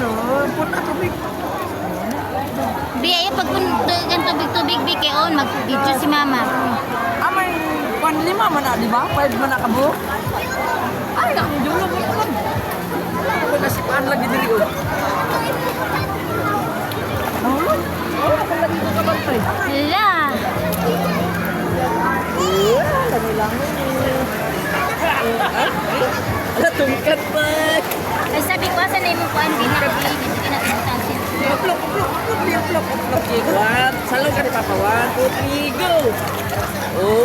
baso. Punta tubig. Biaya pag tubig-tubig bikeon mag-video si mama. Amay, 1.5 man na, di ba? 5 man na kabo. Ay, naku, dulo mo lang. Ako nasipaan lagi diri ko. Oh, lagi ko kabantay. Hala. Lagi lang. Ala, tungkat pa. Ay sabi ko sa name mo ko ang binabili dito kinatasutansin. Uplok. What? Salo ka ni Papa. 1, 2, 3, go!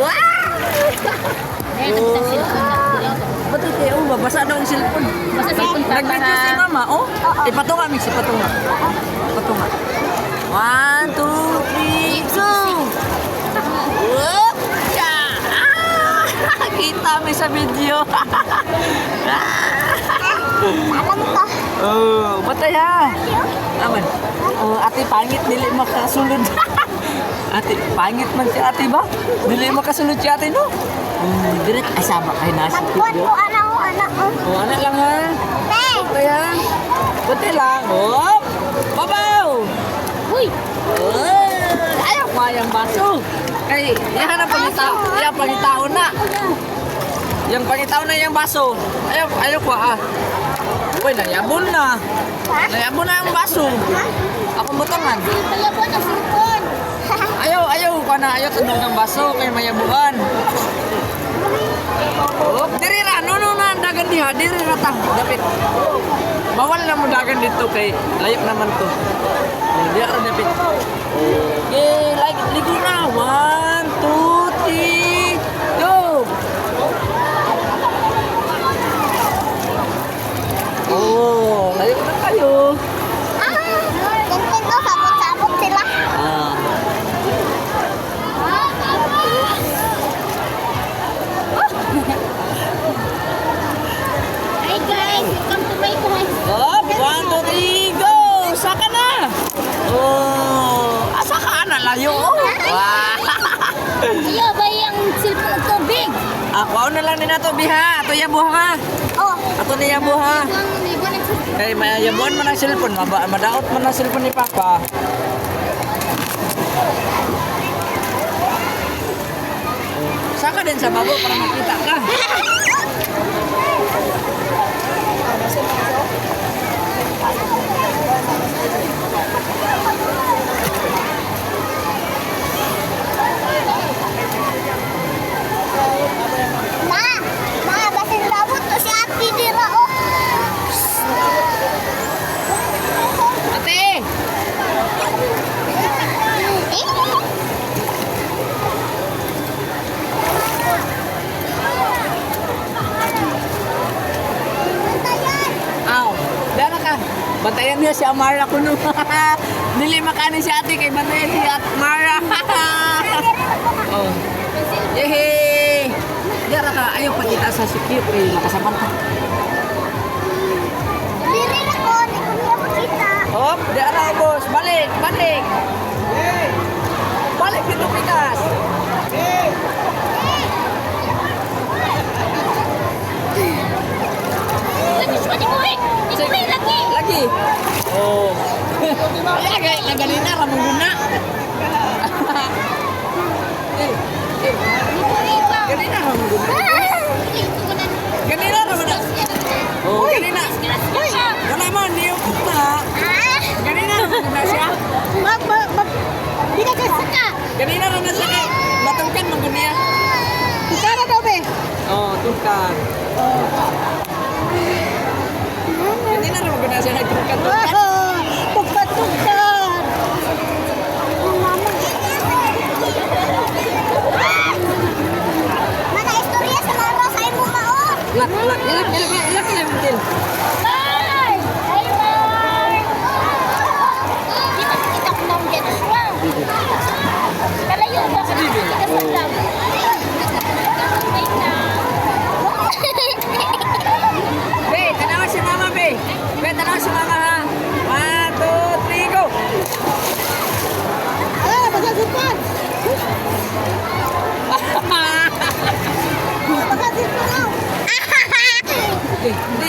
Wow! Ayan, nagtasil ko na. Ba't ito? Oh, mabasa daw ang cellphone. Basta cellphone pa Nag-video si para... Mama, oh? Ipatunga, Mix, ipatunga. Ipatunga. 1, 2, 3, go! Whoop! Kita mo sa video. Oh, batay ha. Aman. Oh, ate pangit dili makasulod. Ate pangit man si ate ba? Dili makasulod si ate no. Direct ay sama kay nasa video. anak ko. Oh, anak lang ha. Batay ha. Batay lang. Oh. Babaw. Uy! Oh, ayaw ko yung baso. Kay, yan ang pangitao. Yan pangitao na. Yang pangitao na yung baso. Ayaw ko ah. Uy, nayabon na. Nayabon na yung baso. Ako butangan. Palabon ang sipon. Ayaw ko na. Ayaw tunog ng baso. Kaya mayabuan. Oh, diri ra. No, na. Dagan diha. Diri ra ta. Dapit. Bawal na mo dagan dito kay layok naman to. Diya ra dapit. Okay, like, ligo na. 1, 2, 3, go! Oh, layok na kayo. Gantin ko, sabot-sabot sila. Ah. Hi guys, welcome to my house. Up, 1, 2, 3, go! Saka na! Oh, asa ka na layo? Wah! Iyo ba yung cellphone ng tubig? Ako na lang din nato biha. Ato yabuha ka. Oh, Ato na yabuha. ang libo ng cellphone. Kay mayabuhan man ang cellphone, madaot man ang cellphone ni Papa. Saka din sa babo para makita ka. Basin labot to si Ate Dira, oh. Ate! Aw, dara ka. Bantayan niya si Amara kuno. Dili makanin si ate kay bantayan si Amara. Oh. Yehey! Dara ka, ayaw pakita sa sikip eh, nakasaban ka. Diri na ko, di ko niya makita. Hop, dara boss, balik. Balik dito pikas. Lagi siya di ko eh. Di ko eh, lagi. Lagi. Oh. Ganina ra mong guna. Ganina ra mong guna. Ganina ra mo na. Oh, ganina. Wala man niyo puta. Ganina ra mong guna siya. Di ka saka. Ganina ra na siya. Matungkan mong guniya. Ika na daw, be. Oh, tungkan. Ganina ra mong guna siya. Tungkan. Tugkat-tugkat. Mana istorya sa mga sa imo maon? Ilak din. Bye! Bye, bye! Kita ko nang dyan siya. Kalayo ba ka? Kita sa dam. Be, tanawa si Mama, be. Be, tanawa si Mama ha.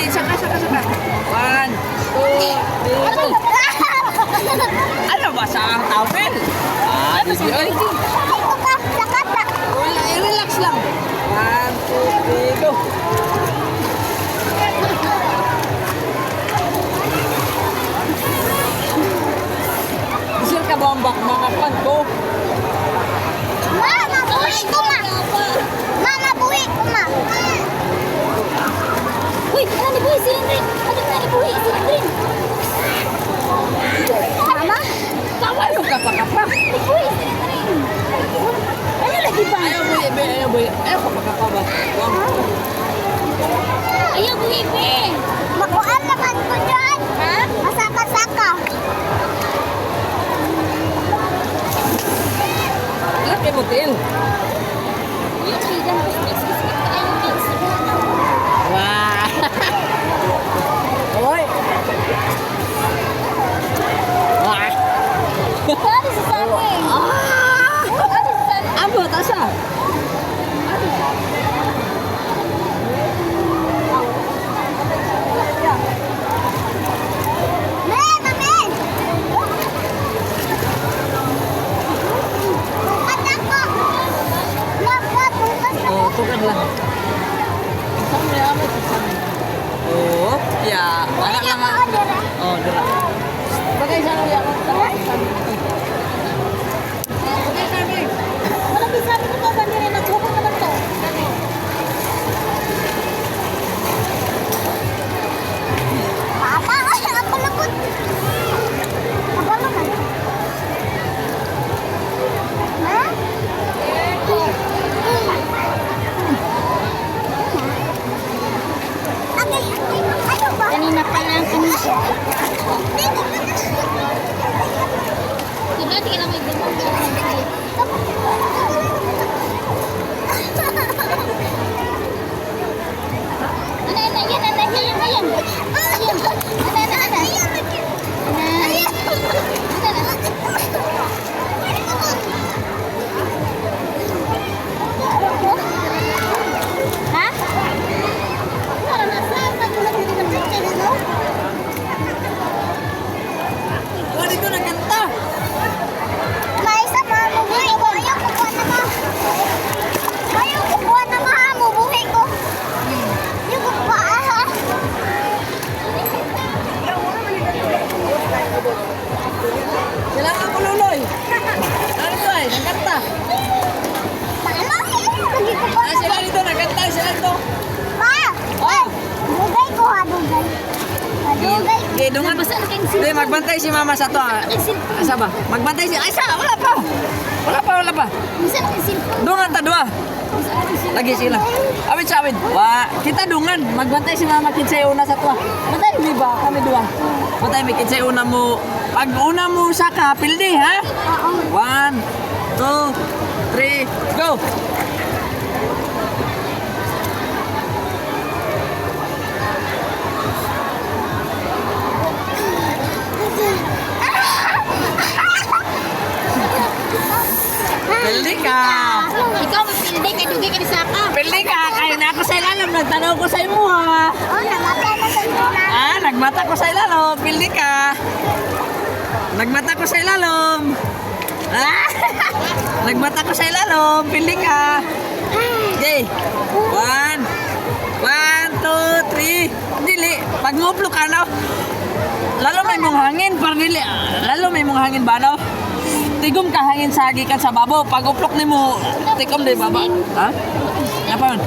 saka. 1, 2, 3, go. Ano ba sa ang tawel? Ah, di oy. Ito ka, sakat na. Relax lang. 1, 2, 3, go. Sir ka ba ang mga pan ko? Mama, buhi ko ma. Mama, buhi ko ma. Uy, ano ni buhi si Lindrin? Ano na ni buhi si Lindrin? Mama? Ayaw ka pa. Ni buhi si Lindrin. Ano lagi ba? Ayaw boy. Ayaw ka pa ba? Ayaw buhi, be. Makuan naman ko dyan. Ha? Masaka-saka. Laki mo, Til. Yung sidan ko, sikit-sikit ka ayaw mix. Wah. Oi. Wah. Ano si Sunny? Ano si Sunny? Apa Tasha? Men, men! Bukas ako! Bukas ako! Oh, tukar lang. Sama ya, Oh, ya, anak lang. Oh, dira. Bagay sa ya. Bagay sa amin. Wala bisabi ko to, bandiri na tuhok naman to. Papa, ay, ako lakot. Ako naman. Ha? Ayaw ba? Kanina pa lang kami siya. Tingnan mo yung Oh, dito nagkanta. May isa mga bubuhay ko. Ayaw kukuha na ma. Ayaw kukuha na ma. Bubuhay ko. Ayaw kukuha ha. Kailangan ko luloy. Ano to eh, nagkanta. Paano? Lagi ko pa. Ah, sila dito, nagkanta sila dito. Ma! Oh. Dugay ko ha, dugay. Dugay. Di, dungan. Di, magbantay si mama sa to. Asa ba? Magbantay si... Ay, sa, wala pa. Wala pa. Bisa na cellphone. Dungan ta dua. Lagi sila. Awit sa awit. Wa, kita dungan. Magbantay si mama kinsay una sa to. Bantay di ba kami dua? Bantay mi kinsay una mo. Pag una mo sa kapildi, ha? Oo. 1, 2, 3, go. Pildi ka. Ikaw magpilday kay dugay ka ni Saka. Pildi ka. Kaya na ako sa ilalim. Nagtanaw ko sa imo, ha? Oh, namatay na sa na. Ah, nagmata ko sa ilalim. Pildi ka. Nagmata ko sa ilalim. Ah! Nagmata ko sa ilalim. Pildi ka. Okay. 1, 2, 3. Dili. Pag nguplo ka, no? Lalo may mong hangin. Parang dili. Lalo may mong hangin ba, no? Tigom ka hangin sa gikan sa babaw. Pag uplok ni mo, tigom di baba. Ha? Apa man?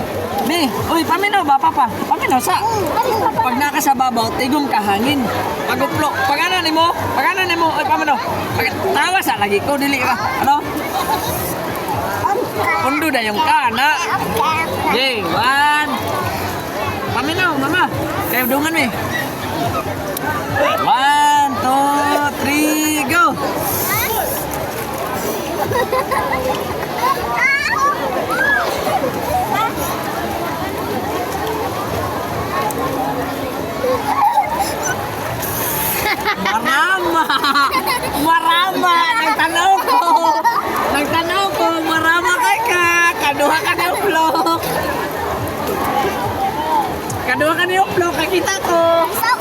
Bi, uy, paminaw ba, papa? Paminaw sa. Pag naka sa babaw, tigom ka hangin. Pag uplok, pag ano ni mo, uy, paminaw. Pag tawa sa lagi ko, dili ka. Ano? Undo na yung kana. Okay, 1. Paminaw, mama. Kaya dungan mi. 1, 2, 3, go. Marama. Nagtanaw ko, marama kay ka. Kaduha ka na yung vlog. Duha ka ni uplo, kakita ko. Isa